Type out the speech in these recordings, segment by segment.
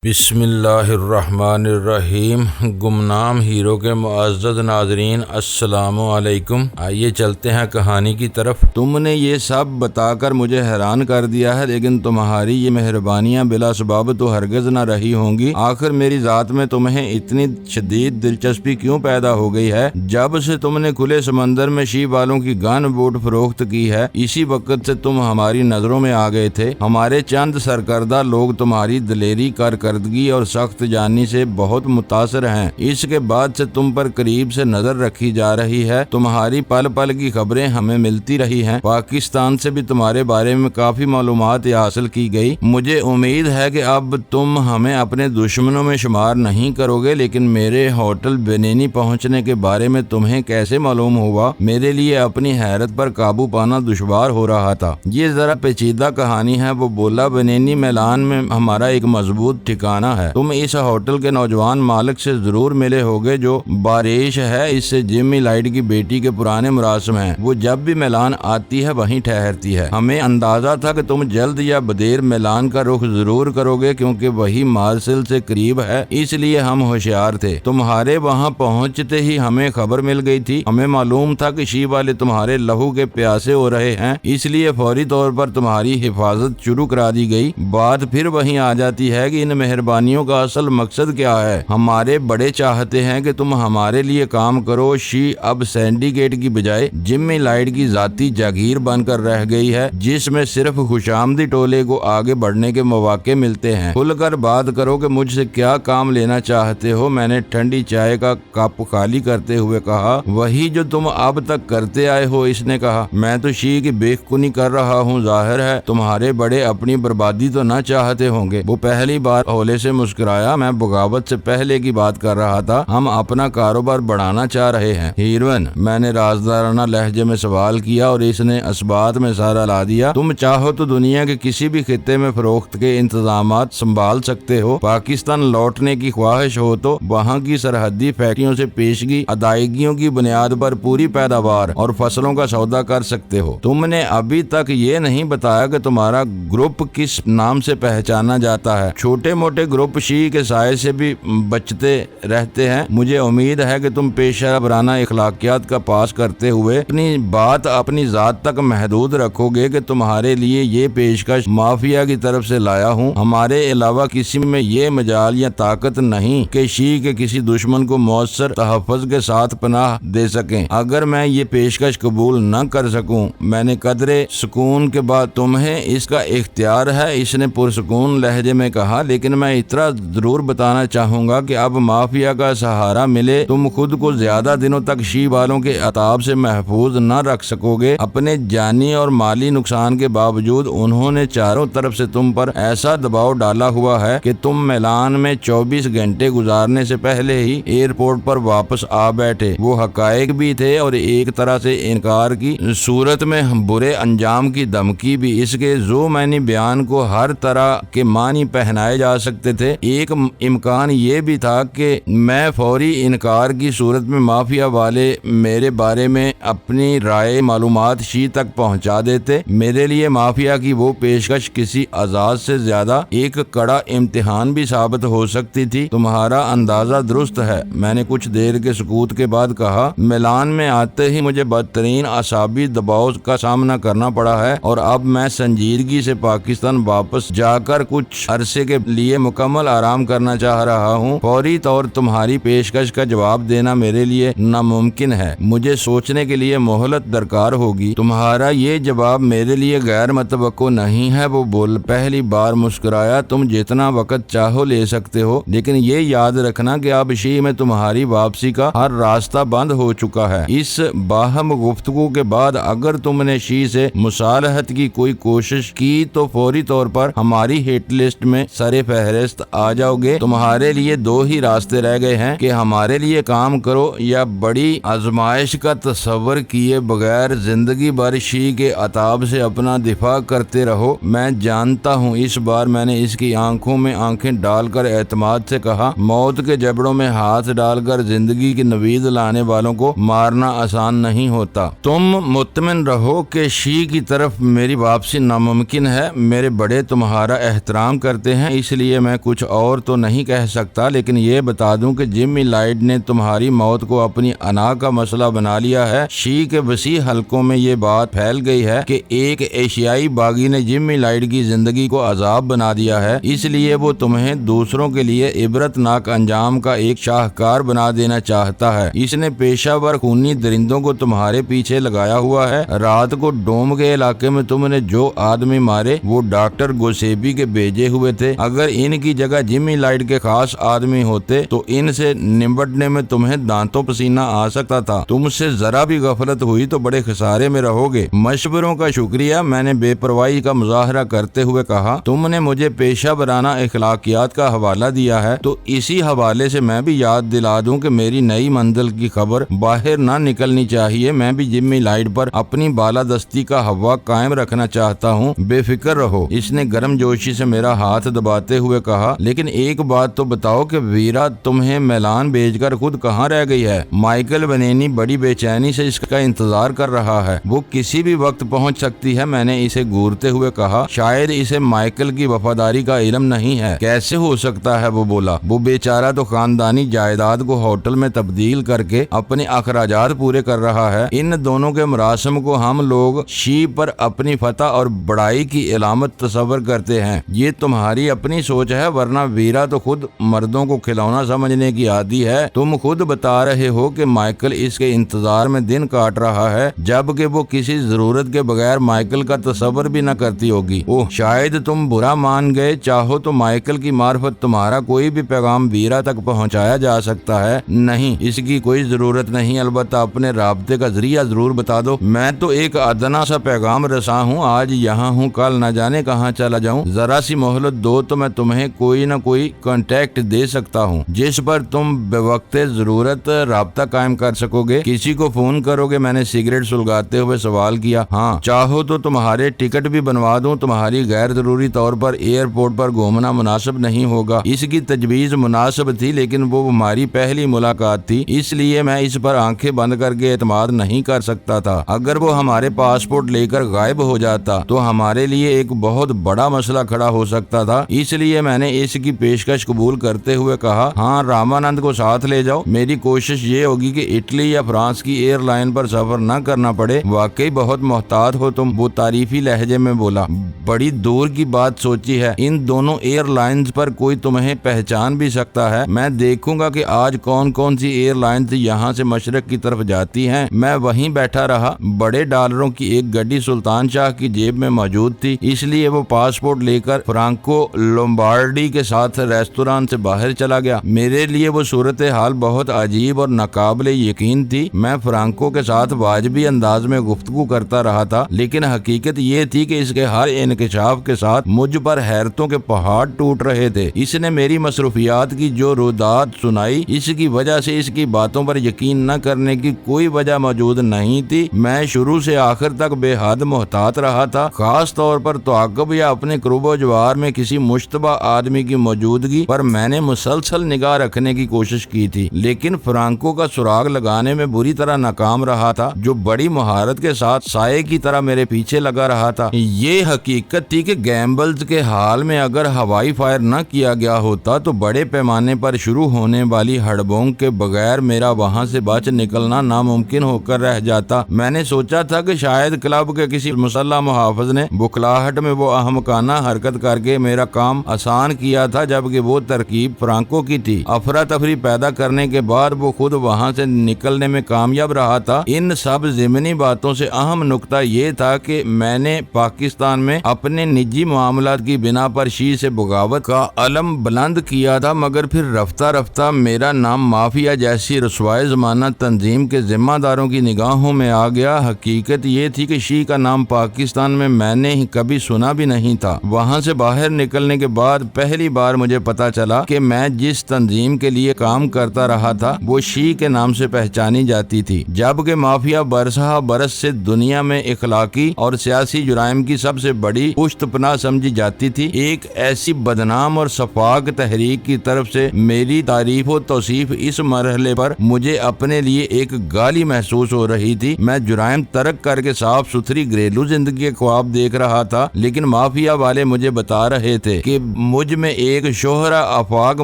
بسم اللہ الرحمن الرحیم۔ گمنام ہیرو کے معزز ناظرین، السلام علیکم۔ آئیے چلتے ہیں کہانی کی طرف۔ تم نے یہ سب بتا کر مجھے حیران کر دیا ہے، لیکن تمہاری یہ مہربانیاں بلا سبب تو ہرگز نہ رہی ہوں گی۔ آخر میری ذات میں تمہیں اتنی شدید دلچسپی کیوں پیدا ہو گئی ہے؟ جب سے تم نے کھلے سمندر میں شی والوں کی گن بوٹ فروخت کی ہے، اسی وقت سے تم ہماری نظروں میں آ گئے تھے۔ ہمارے چند سرکردہ لوگ تمہاری دلیری کارکردگی اور سخت جانی سے بہت متاثر ہیں۔ اس کے بعد سے تم پر قریب سے نظر رکھی جا رہی ہے۔ تمہاری پل پل کی خبریں ہمیں ملتی رہی ہیں۔ پاکستان سے بھی تمہارے بارے میں کافی معلومات حاصل کی گئی۔ مجھے امید ہے کہ اب تم ہمیں اپنے دشمنوں میں شمار نہیں کرو گے، لیکن میرے ہوٹل بنینی پہنچنے کے بارے میں تمہیں کیسے معلوم ہوا؟ میرے لیے اپنی حیرت پر قابو پانا دشوار ہو رہا تھا۔ یہ ذرا پیچیدہ کہانی ہے۔ وہ بولا، بنینی میلان میں ہمارا ایک مضبوط ٹھکانہ ہے۔ تم اس ہوٹل کے نوجوان مالک سے ضرور ملے ہوگے جو بارش ہے۔ اس سے جمی لائٹ کی بیٹی کے پرانے مراسم ہیں۔ وہ جب بھی میلان آتی ہے وہیں ٹھہرتی ہے۔ ہمیں اندازہ تھا کہ تم جلد یا بدیر میلان کا رخ ضرور کرو گے، کیونکہ وہی مارسل سے قریب ہے، اس لیے ہم ہوشیار تھے۔ تمہارے وہاں پہنچتے ہی ہمیں خبر مل گئی تھی۔ ہمیں معلوم تھا کہ شی والے تمہارے لہو کے پیاسے ہو رہے ہیں، اس لیے فوری طور پر تمہاری حفاظت شروع کرا دی گئی۔ بات پھر وہیں آ جاتی ہے کہ ان مہربانیوں کا اصل مقصد کیا ہے؟ ہمارے بڑے چاہتے ہیں کہ تم ہمارے لیے کام کرو۔ شی اب سینڈیکیٹ کی بجائے جمی لائٹ کی ذاتی جاگیر بن کر رہ گئی ہے، جس میں صرف خوشامدی ٹولے کو آگے بڑھنے کے مواقع ملتے ہیں۔ کھل کر بات کرو کہ مجھ سے کیا کام لینا چاہتے ہو۔ میں نے ٹھنڈی چائے کا کپ خالی کرتے ہوئے کہا۔ وہی جو تم اب تک کرتے آئے ہو، اس نے کہا۔ میں تو شی کی بے خونی کر رہا ہوں۔ ظاہر ہے تمہارے بڑے اپنی بربادی تو نہ چاہتے ہوں گے۔ وہ پہلی بار ہولے سے مسکرایا۔ میں بغاوت سے پہلے کی بات کر رہا تھا۔ ہم اپنا کاروبار بڑھانا چاہ رہے ہیں۔ ہیروئن، میں نے رازدارانہ لہجے میں سوال کیا اور اس نے اسبات میں سارا لا دیا۔ تم چاہو تو دنیا کے کسی بھی خطے میں فروخت کے انتظامات سنبھال سکتے ہو۔ پاکستان لوٹنے کی خواہش ہو تو وہاں کی سرحدی فیکٹریوں سے پیشگی ادائیگیوں کی بنیاد پر پوری پیداوار اور فصلوں کا سودا کر سکتے ہو۔ تم نے ابھی تک یہ نہیں بتایا کہ تمہارا گروپ کس نام سے پہچانا جاتا ہے۔ چھوٹے موٹے گروپ شی کے سائے سے بھی بچتے رہتے ہیں۔ مجھے امید ہے کہ تم پیشہ ورانہ اخلاقیات کا پاس کرتے ہوئے اپنی بات اپنی ذات تک محدود رکھو گے کہ تمہارے لیے یہ پیشکش مافیا کی طرف سے لایا ہوں۔ ہمارے علاوہ کسی میں یہ مجال یا طاقت نہیں کہ شی کے کسی دشمن کو مؤثر تحفظ کے ساتھ پناہ دے سکیں۔ اگر میں یہ پیشکش قبول نہ کر سکوں، میں نے قدرے سکون کے بعد تمہیں اس کا اختیار ہے، اس نے پرسکون لہجے میں کہا، لیکن میں اتنا ضرور بتانا چاہوں گا کہ اب مافیا کا سہارا ملے تم خود کو زیادہ دنوں تک شی والوں کے عطاب سے محفوظ نہ رکھ سکو گے۔ اپنے جانی اور مالی نقصان کے باوجود انہوں نے چاروں طرف سے تم پر ایسا دباؤ ڈالا ہوا ہے کہ تم میلان میں 24 گھنٹے گزارنے سے پہلے ہی ایئرپورٹ پر واپس آ بیٹھے۔ وہ حقائق بھی تھے اور ایک طرح سے انکار کی صورت میں برے انجام کی دھمکی بھی۔ اس کے ذو معنی بیان کو ہر طرح کے معنی پہنائے جا سکتے تھے۔ ایک امکان یہ بھی تھا کہ میں فوری انکار کی صورت میں مافیا والے میرے بارے میں اپنی رائے معلومات شی تک پہنچا دیتے۔ میرے لیے مافیا کی وہ پیشکش کسی آزاد سے زیادہ ایک کڑا امتحان بھی ثابت ہو سکتی تھی۔ تمہارا اندازہ درست ہے، میں نے کچھ دیر کے سکوت کے بعد کہا۔ میلان میں آتے ہی مجھے بدترین اعصابی دباؤ کا سامنا کرنا پڑا ہے، اور اب میں سنجیدگی سے پاکستان واپس جا کر کچھ عرصے کے لیے مکمل آرام کرنا چاہ رہا ہوں۔ فوری طور تمہاری پیشکش کا جواب دینا میرے لیے ناممکن ہے۔ مجھے سوچنے کے لیے مہلت درکار ہوگی۔ تمہارا یہ جواب میرے لیے غیر متوقع نہیں ہے، وہ پہلی بار مسکرایا۔ تم جتنا وقت چاہو لے سکتے ہو، لیکن یہ یاد رکھنا کہ اب شی میں تمہاری واپسی کا ہر راستہ بند ہو چکا ہے۔ اس باہم گفتگو کے بعد اگر تم نے شی سے مصالحت کی کوئی کوشش کی تو فوری طور پر ہماری ہٹ لسٹ میں سر فہرست آ جاؤ گے۔ تمہارے لیے دو ہی راستے رہ گئے ہیں کہ ہمارے لیے کام کرو یا بڑی آزمائش کا تصور کیے بغیر زندگی بھر شی کے عطاب سے اپنا دفاع کرتے رہو۔ میں جانتا ہوں، اس بار میں نے اس کی آنکھوں میں آنکھیں ڈال کر اعتماد سے کہا، موت کے جبڑوں میں ہاتھ ڈال کر زندگی کی نوید لانے والوں کو مارنا آسان نہیں ہوتا۔ تم مطمئن رہو کہ شی کی طرف میری واپسی ناممکن ہے۔ میرے بڑے تمہارا احترام کرتے ہیں، اس لیے لیے میں کچھ اور تو نہیں کہہ سکتا، لیکن یہ بتا دوں کہ جمی لائٹ نے تمہاری موت کو اپنی انا کا مسئلہ بنا لیا ہے۔ شی کے وسیع حلقوں میں یہ بات پھیل گئی ہے کہ ایک ایشیائی باغی نے جمی لائٹ کی زندگی کو عذاب بنا دیا ہے، اس لیے وہ تمہیں دوسروں کے لیے عبرت ناک انجام کا ایک شاہکار بنا دینا چاہتا ہے۔ اس نے پیشہ ور خونی درندوں کو تمہارے پیچھے لگایا ہوا ہے۔ رات کو ڈوم کے علاقے میں تم نے جو آدمی مارے وہ ڈاکٹر گوسیبی کے بھیجے ہوئے تھے۔ اگر ان کی جگہ جمی لائٹ کے خاص آدمی ہوتے تو ان سے نمٹنے میں تمہیں دانتوں پسینہ آ سکتا تھا۔ تم سے ذرا بھی غفلت ہوئی تو بڑے خسارے میں رہو گے۔ مشوروں کا شکریہ، میں نے بے پرواہی کا مظاہرہ کرتے ہوئے کہا۔ تم نے مجھے پیشہ ورانہ اخلاقیات کا حوالہ دیا ہے تو اسی حوالے سے میں بھی یاد دلا دوں کہ میری نئی منزل کی خبر باہر نہ نکلنی چاہیے۔ میں بھی جمی لائٹ پر اپنی بالادستی کا ہوا قائم رکھنا چاہتا ہوں، بے فکر رہو۔ اس نے گرم جوشی سے میرا ہاتھ دباتے ہوئے کہا، لیکن ایک بات تو بتاؤ کہ ویرا تمہیں میلان بھیج کر خود کہاں رہ گئی ہے؟ مائیکل بنینی بڑی بے چینی سے اس کا انتظار کر رہا ہے، وہ کسی بھی وقت پہنچ سکتی ہے۔ میں نے اسے گورتے ہوئے کہا، شاید اسے مائیکل کی وفاداری کا علم نہیں ہے۔ کیسے ہو سکتا ہے؟ وہ بولا، وہ بیچارہ تو خاندانی جائیداد کو ہوٹل میں تبدیل کر کے اپنے اخراجات پورے کر رہا ہے۔ ان دونوں کے مراسم کو ہم لوگ شی پر اپنی فتح اور بڑائی کی علامت تصور کرتے ہیں۔ یہ تمہاری اپنی سوچ ہے، ورنہ ویرا تو خود مردوں کو کھلونا سمجھنے کی عادی ہے۔ تم خود بتا رہے ہو کہ مائیکل اس کے انتظار میں دن کاٹ رہا ہے، جبکہ وہ کسی ضرورت کے بغیر مائیکل کا تصور بھی نہ کرتی ہوگی۔ اوہ، شاید تم برا مان گئے، چاہو تو مائیکل کی معرفت تمہارا کوئی بھی پیغام ویرا تک پہنچایا جا سکتا ہے۔ نہیں، اس کی کوئی ضرورت نہیں، البتہ اپنے رابطے کا ذریعہ ضرور بتا دو۔ میں تو ایک ادنا سا پیغام رساں ہوں، آج یہاں ہوں، کل نہ جانے کہاں چلا جاؤں۔ ذرا سی مہلت دو تو میں تمہیں کوئی نہ کوئی کانٹیکٹ دے سکتا ہوں جس پر تم بے وقت ضرورت رابطہ قائم کر سکو گے۔ کسی کو فون کرو گے؟ میں نے سگریٹ سلگاتے ہوئے سوال کیا۔ ہاں، چاہو تو تمہارے ٹکٹ بھی بنوا دوں۔ تمہاری غیر ضروری طور پر ایئرپورٹ پر گھومنا مناسب نہیں ہوگا۔ اس کی تجویز مناسب تھی، لیکن وہ ہماری پہلی ملاقات تھی، اس لیے میں اس پر آنکھیں بند کر کے اعتماد نہیں کر سکتا تھا۔ اگر وہ ہمارے پاسپورٹ لے کر غائب ہو جاتا تو ہمارے لیے ایک بہت بڑا مسئلہ کھڑا ہو سکتا تھا، اس لیے میں نے اس کی پیشکش قبول کرتے ہوئے کہا، ہاں، رامانند کو ساتھ لے جاؤ۔ میری کوشش یہ ہوگی کہ اٹلی یا فرانس کی ایئر لائن پر سفر نہ کرنا پڑے۔ واقعی بہت محتاط ہو تم، وہ تعریفی لہجے میں بولا۔ بڑی دور کی بات سوچی ہے، ان دونوں ایئر لائنز پر کوئی تمہیں پہچان بھی سکتا ہے۔ میں دیکھوں گا کہ آج کون کون سی ایئر لائنز یہاں سے مشرق کی طرف جاتی ہیں۔ میں وہیں بیٹھا رہا۔ بڑے ڈالروں کی ایک گڈی سلطان شاہ کی جیب میں موجود تھی، اس لیے وہ پاسپورٹ لے کر فرانکو لومبارڈی کے ساتھ ریستوران سے باہر چلا گیا۔ میرے لیے وہ صورتحال بہت عجیب اور ناقابل یقین تھی۔ میں فرانکو کے ساتھ واجبی انداز میں گفتگو کرتا رہا تھا، لیکن حقیقت یہ تھی کہ اس کے ہر انکشاف کے ساتھ مجھ پر حیرتوں کے پہاڑ ٹوٹ رہے تھے۔ اس نے میری مصروفیات کی جو رودات سنائی، اس کی وجہ سے اس کی باتوں پر یقین نہ کرنے کی کوئی وجہ موجود نہیں تھی۔ میں شروع سے آخر تک بے حد محتاط رہا تھا، خاص طور پر تعاقب یا اپنے قرب و جوار میں کسی مشتبہ آدمی کی موجودگی پر میں نے مسلسل نگاہ رکھنے کی کوشش کی تھی، لیکن فرانکو کا سراغ لگانے میں بری طرح ناکام رہا تھا، جو بڑی مہارت کے ساتھ سائے کی طرح میرے پیچھے لگا رہا تھا۔ یہ حقیقت تھی کہ گیمبلز کے حال میں اگر ہوائی فائر نہ کیا گیا ہوتا تو بڑے پیمانے پر شروع ہونے والی ہڑبونگ کے بغیر میرا وہاں سے بچ نکلنا ناممکن ہو کر رہ جاتا۔ میں نے سوچا تھا کہ شاید کلب کے کسی مسلح محافظ نے بکھلاہٹ میں وہ احمقانہ حرکت کر کے میرا کام آسان کیا تھا، جبکہ وہ ترکیب فرانکو کی تھی۔ افراتفری پیدا کرنے کے بعد وہ خود وہاں سے نکلنے میں کامیاب رہا تھا۔ ان سب ضمنی باتوں سے اہم نقطہ یہ تھا کہ میں نے پاکستان میں اپنے نجی معاملات کی بنا پر شی سے بغاوت کا علم بلند کیا تھا، مگر پھر رفتہ رفتہ میرا نام مافیا جیسی رسوائے زمانہ تنظیم کے ذمہ داروں کی نگاہوں میں آ گیا۔ حقیقت یہ تھی کہ شی کا نام پاکستان میں نے کبھی سنا بھی نہیں تھا۔ وہاں سے باہر نکلنے کے بعد پہلی بار مجھے پتا چلا کہ میں جس تنظیم کے لیے کام کرتا رہا تھا وہ شی کے نام سے پہچانی جاتی تھی، جبکہ مافیا برسہ برس سے دنیا میں اخلاقی اور سیاسی جرائم کی سب سے بڑی پشت پناہ سمجھی جاتی تھی۔ ایک ایسی بدنام اور شفاق تحریک کی طرف سے میری تعریف و توصیف اس مرحلے پر مجھے اپنے لیے ایک گالی محسوس ہو رہی تھی۔ میں جرائم ترک کر کے صاف ستھری گھریلو زندگی کے خواب دیکھ رہا تھا، لیکن مافیا والے مجھے بتا رہے تھے کہ مجھ میں ایک شہرہ آفاق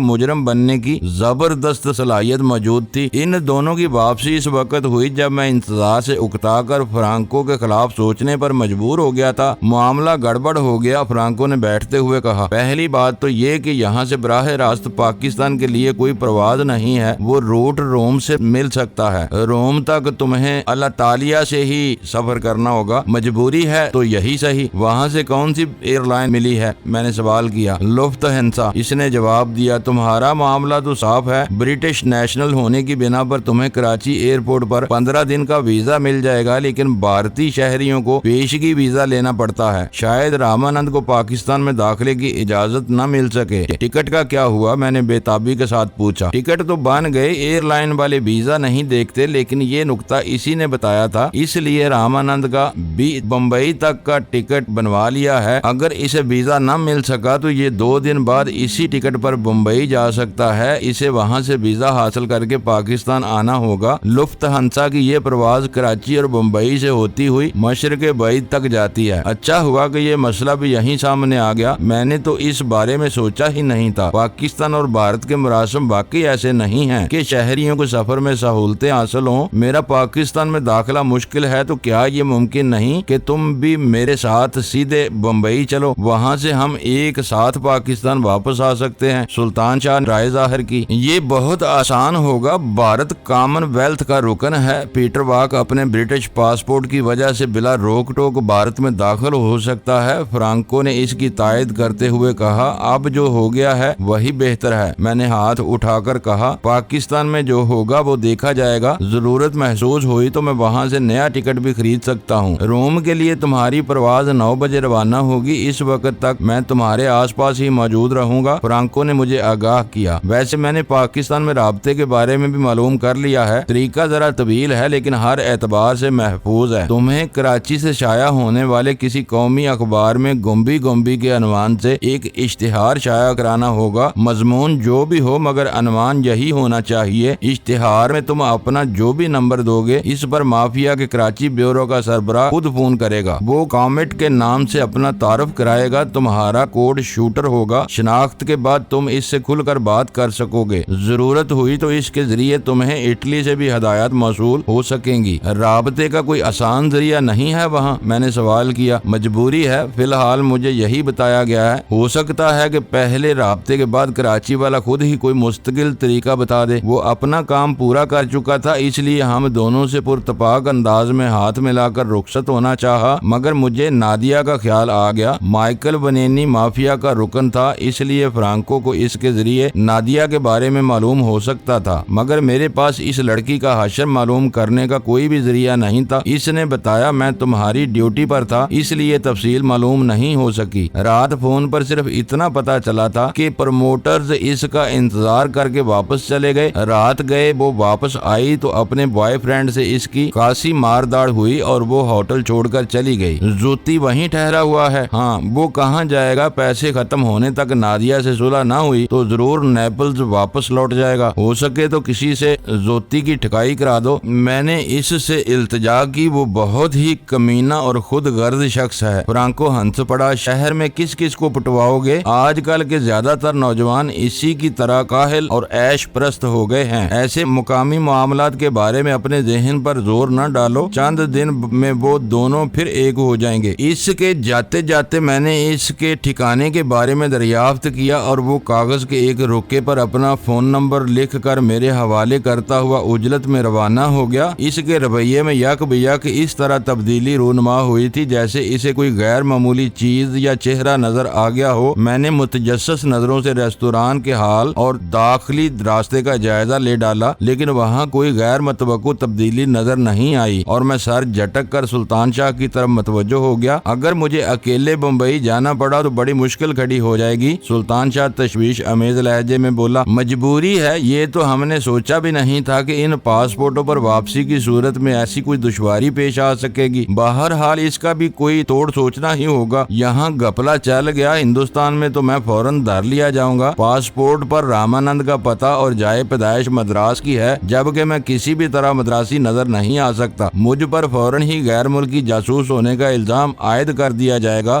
مجرم بننے کی زبردست صلاحیت موجود تھی۔ ان دونوں کی واپسی اس وقت ہوئی جب میں انتظار سے اکتا کر فرانکو کے خلاف سوچنے پر مجبور ہو گیا تھا۔ معاملہ گڑبڑ ہو گیا، فرانکو نے بیٹھتے ہوئے کہا۔ پہلی بات تو یہ کہ یہاں سے براہ راست پاکستان کے لیے کوئی پرواز نہیں ہے، وہ روٹ روم سے مل سکتا ہے۔ روم تک تمہیں الٹالیا سے ہی سفر کرنا ہوگا، مجبوری ہے تو یہی صحیح۔ وہاں سے کون سی ایئر لائن ملی ہے؟ میں نے سوال کیا۔ لفٹہنسا، اس نے جواب دیا۔ تمہارا معاملہ تو صاف ہے، برٹش نیشنل ہونے کی بنا پر تمہیں کراچی ایئرپورٹ پر 15 دن کا ویزا مل جائے گا، لیکن بھارتی شہریوں کو پیشگی ویزا لینا پڑتا ہے۔ شاید رامانند کو پاکستان میں داخلے کی اجازت نہ مل سکے۔ ٹکٹ کا کیا ہوا؟ میں نے بے تابی کے ساتھ پوچھا۔ ٹکٹ تو بن گئے، ایئر لائن والے ویزا نہیں دیکھتے، لیکن یہ نقطہ اسی نے بتایا تھا، اس لیے رامانند کا بھی بمبئی تک کا ٹکٹ بنوا لیا ہے۔ اگر اسے ویزا نہ مل سکا تو یہ 2 دن بعد اسی ٹکٹ پر بمبئی جا سکتا ہے، اسے وہاں سے ویزا حاصل کر کے پاکستان آنا ہوگا۔ لفٹہنسا کی یہ پرواز کراچی اور بمبئی سے ہوتی ہوئی مشرق بعید تک جاتی ہے۔ اچھا ہوا کہ یہ مسئلہ بھی یہیں سامنے آ گیا، میں نے تو اس بارے میں سوچا ہی نہیں تھا۔ پاکستان اور بھارت کے مراسم واقعی ایسے نہیں ہیں کہ شہریوں کو سفر میں سہولتیں حاصل ہوں۔ میرا پاکستان میں داخلہ مشکل ہے تو کیا یہ ممکن نہیں کہ تم بھی میرے ساتھ سیدھے بمبئی چلو، وہاں سے ہم ایک ساتھ پاکستان واپس آ سکتے ہیں؟ سلطان شاہ نے رائے ظاہر کی۔ یہ بہت آسان ہوگا، بھارت کامن ویلتھ کا رکن ہے۔ پیٹر واک اپنے برٹش پاسپورٹ کی وجہ سے بلا روک ٹوک بھارت میں داخل ہو سکتا ہے۔ فرانکو نے اس کی تائید کرتے ہوئے کہا، اب جو ہو گیا ہے وہی بہتر ہے۔ میں نے ہاتھ اٹھا کر کہا، پاکستان میں جو ہوگا وہ دیکھا جائے گا، ضرورت محسوس ہوئی تو میں وہاں سے نیا ٹکٹ بھی خرید سکتا ہوں۔ روم کے لیے تمہاری پرواز 9 بجے روانہ ہوگی، اس وقت تک میں تمہارے آس پاس ہی موجود رہوں گا، فرانکو نے مجھے آگاہ کیا۔ ویسے میں نے پاکستان میں رابطے کے بارے میں بھی معلوم کر لیا ہے، طریقہ ذرا طویل ہے لیکن ہر اعتبار سے محفوظ ہے۔ تمہیں کراچی سے شائع ہونے والے کسی قومی اخبار میں گمبی کے عنوان سے ایک اشتہار شائع کرانا ہوگا، مضمون جو بھی ہو مگر عنوان یہی ہونا چاہیے۔ اشتہار میں تم اپنا جو بھی نمبر دو گے، اس پر مافیا کے کراچی بیورو کا سربراہ خود فون کرے گا، وہ کامٹ کے نام سے اپنا تعارف کرائے گا، تمہارا کوڈ شوٹر ہوگا، شناخت کے بعد تم اس سے کھل کر بات کر سکو گے، ضرورت ہوئی تو اس کے ذریعے تمہیں اٹلی سے بھی ہدایات موصول ہو سکیں گی۔ رابطے کا کوئی آسان ذریعہ نہیں ہے وہاں؟ میں نے سوال کیا۔ مجبوری ہے، فی الحال مجھے یہی بتایا گیا ہے، ہو سکتا ہے کہ پہلے رابطے کے بعد کراچی والا خود ہی کوئی مستقل طریقہ بتا دے۔ وہ اپنا کام پورا کر چکا تھا، اس لیے ہم دونوں سے پرتپاک انداز میں ہاتھ ملا کر رخصت ہونا چاہا، مگر مجھے نادیہ کا خیال آ گیا۔ مائیکل بنینی مافیا کا رکن تھا، اس لیے فرانکو کو اس کے ذریعے نادیہ کے بارے میں معلوم ہو سکتا تھا، مگر میرے پاس اس لڑکی کا حشر معلوم کرنے کا کوئی بھی ذریعہ نہیں تھا۔ اس نے بتایا میں تمہاری ڈیوٹی پر تھا، اس لیے تفصیل معلوم نہیں ہو سکی۔ رات فون پر صرف اتنا پتا چلا تھا کہ پروموٹرز اس کا انتظار کر کے واپس چلے گئے۔ رات گئے وہ واپس آئی تو اپنے بوائے فرینڈ سے اس کی خاصی مارداڑ ہوئی اور وہ ہوٹل چھوڑ کر چلی گئی۔ زوتی وہیں ٹھہرا ہوا ہے؟ ہاں، وہ کہاں جائے گا؟ پیسے ختم ہونے تک نادیہ سے صلح نہ ہوئی تو ضرور نیپلز واپس لوٹ جائے گا، ہو سکے تو کسی سے زوتی کی ٹھکائی کرا دو۔ میں نے اس سے التجا کی، وہ بہت ہی کمینہ اور خود غرض شخص ہے۔ فرانکو ہنس پڑا، شہر میں کس کس کو پٹواؤ گے؟ آج کل کے زیادہ تر نوجوان اسی کی طرح کاہل اور عیش پرست ہو گئے ہیں، ایسے مقامی معاملات کے بارے میں اپنے ذہن پر زور نہ ڈالو، چند دن میں وہ دونوں پھر ایک ہو جائیں گے۔ اس کے جاتے جاتے میں نے اس کے ٹھکانے کے بارے میں دریافت کیا اور وہ کاغذ کے ایک رکے پر اپنا فون نمبر لکھ کر میرے حوالے کرتا ہوا عجلت میں روانہ ہو گیا۔ اس کے رویے میں یک بیک اس طرح تبدیلی رونما ہوئی تھی جیسے اسے کوئی غیر معمولی چیز یا چہرہ نظر آ گیا ہو۔ میں نے متجسس نظروں سے ریستوران کے حال اور داخلی راستے کا جائزہ لے ڈالا، لیکن وہاں کوئی غیر متوقع تبدیلی نظر نہیں آئی اور میں سر جھٹک کر سلطان شاہ کی طرف متوجہ ہو گیا۔ اگر مجھے اکیلے بمبئی جانا پڑا تو بڑی مشکل کھڑی ہو جائے گی، سلطان شاہ تشویش امیز لہجے میں بولا۔ مجبوری ہے، یہ تو ہم نے سوچا بھی نہیں تھا کہ ان پاسپورٹوں پر واپسی کی صورت میں ایسی کوئی دشواری پیش آ سکے گی۔ بہرحال اس کا بھی کوئی توڑ سوچنا ہی ہوگا، یہاں گپلا چل گیا، ہندوستان میں تو میں فوراً دھر لیا جاؤں گا۔ پاسپورٹ پر رامانند کا پتہ اور جائے پیدائش مدراس کی ہے، جبکہ میں کسی بھی طرح مدراسی نظر نہیں آ سکتا، مجھ پر فوراً ہی غیر ملکی جاسوس ہونے کا الزام عائد کر دیا جائے گا۔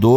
2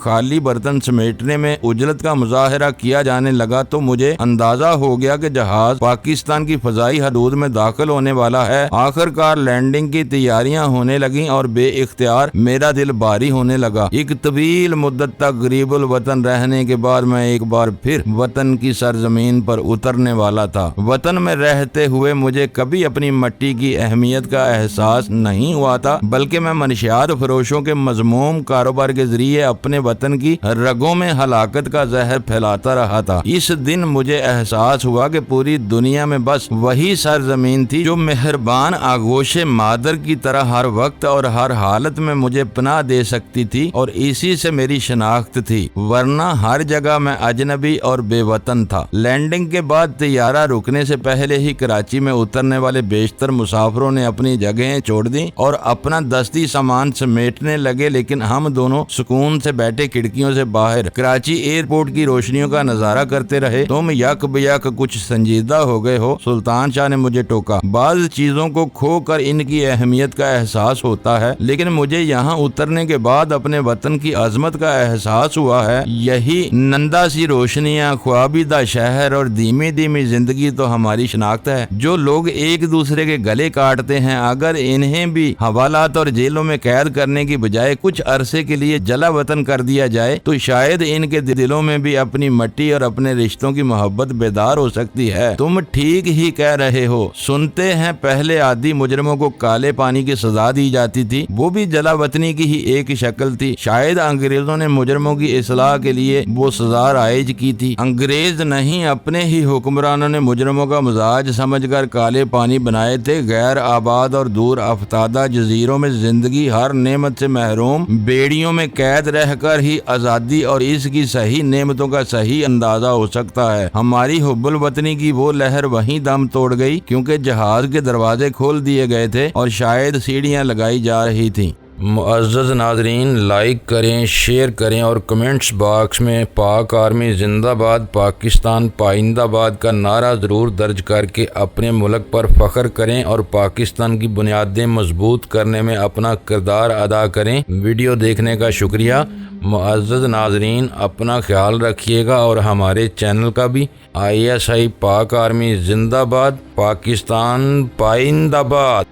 خالی برتن سمیٹنے میں عجلت کا مظاہرہ کیا جانے لگا تو مجھے اندازہ ہو گیا کہ جہاز پاکستان کی فضائی حدود میں داخل ہونے والا ہے۔ آخر کار لینڈنگ کی تیاریاں ہونے لگیں اور بے اختیار میرا دل بھاری ہونے لگا۔ ایک طویل مدت تک غریب الوطن رہنے کے بعد میں ایک بار پھر وطن کی سرزمین پر اترنے والا تھا۔ وطن میں رہتے ہوئے مجھے کبھی اپنی مٹی کی اہمیت کا احساس نہیں ہوا تھا، بلکہ میں منشیات فروشوں کے مذموم کاروبار کے ذریعے اپنے وطن کی رگوں میں ہلاکت کا زہر پھیلاتا رہا تھا۔ اس دن مجھے احساس ہوا کہ پوری دنیا میں بس وہی سرزمین تھی جو مہربان آغوش مادر کی طرح ہر وقت اور ہر حالت میں مجھے پناہ دے سکتی تھی، اور اسی سے میری شناخت تھی، ورنہ ہر جگہ میں اجنبی اور بے وطن تھا۔ لینڈنگ کے بعد طیارہ رکنے سے پہلے ہی کراچی میں اترنے والے بیشتر مسافروں نے اپنی جگہیں چھوڑ دیں اور اپنا دستی سامان سمیٹنے لگے، لیکن ہم دونوں سکون سے بیٹھے کھڑکیوں سے باہر کراچی ایئرپورٹ کی روشنیوں کا نظارہ کرتے رہے۔ تم یک بیک کچھ سنجیدہ ہو گئے ہو، سلطان شاہ نے مجھے ٹوکا۔ بعض چیزوں کو کھو کر ان کی اہمیت کا احساس ہوتا ہے، لیکن مجھے یہاں اترنے کے بعد اپنے وطن کی عظمت کا احساس ہوا ہے۔ یہی نندا سی روشنیاں، خوابیدہ شہر اور دھیمی دھیمی زندگی تو ہماری شناخت ہے۔ جو لوگ ایک دوسرے کے گلے کاٹتے ہیں، اگر انہیں بھی حوالات اور جیلوں میں قید کرنے کی بجائے کچھ عرصے کے لیے جلا وطن کر دیا جائے تو شاید ان کے دلوں میں بھی اپنی مٹی اور اپنے رشتوں کی محبت بیدار ہو سکتی ہے۔ تم ٹھیک ہی کہہ رہے ہو۔ سنتے ہیں پہلے عادی مجرموں کو کالے پانی کی سزا دی جاتی تھی، وہ بھی جلا وطنی کی ہی ایک شکل تھی۔ شاید انگریزوں نے مجرموں کی اصلاح کے لیے وہ سزا رائج کی تھی۔ انگریز نہیں، اپنے ہی حکمرانوں نے مجرموں کا مزاج سمجھ کر کالے پانی بنائے تھے۔ غیر آباد اور دور افتادہ جزیروں میں زندگی ہر نعمت سے محروم، بیڑیوں میں قید رہ کر ہی آزادی اور اس کی صحیح نعمتوں کا صحیح اندازہ ہو سکتا ہے۔ ہماری حب الوطنی کی وہ لہر وہیں دم توڑ گئی، کیونکہ جہاز کے دروازے کھول دیے گئے تھے اور شاید سیڑھیاں لگائی جا رہی تھیں۔ معزز ناظرین، لائک کریں، شیئر کریں اور کمنٹس باکس میں پاک آرمی زندہ باد، پاکستان پائندہ باد کا نعرہ ضرور درج کر کے اپنے ملک پر فخر کریں اور پاکستان کی بنیادیں مضبوط کرنے میں اپنا کردار ادا کریں۔ ویڈیو دیکھنے کا شکریہ۔ معزز ناظرین، اپنا خیال رکھیے گا اور ہمارے چینل کا بھی۔ ISI پاک آرمی زندہ باد، پاکستان پائندہ باد۔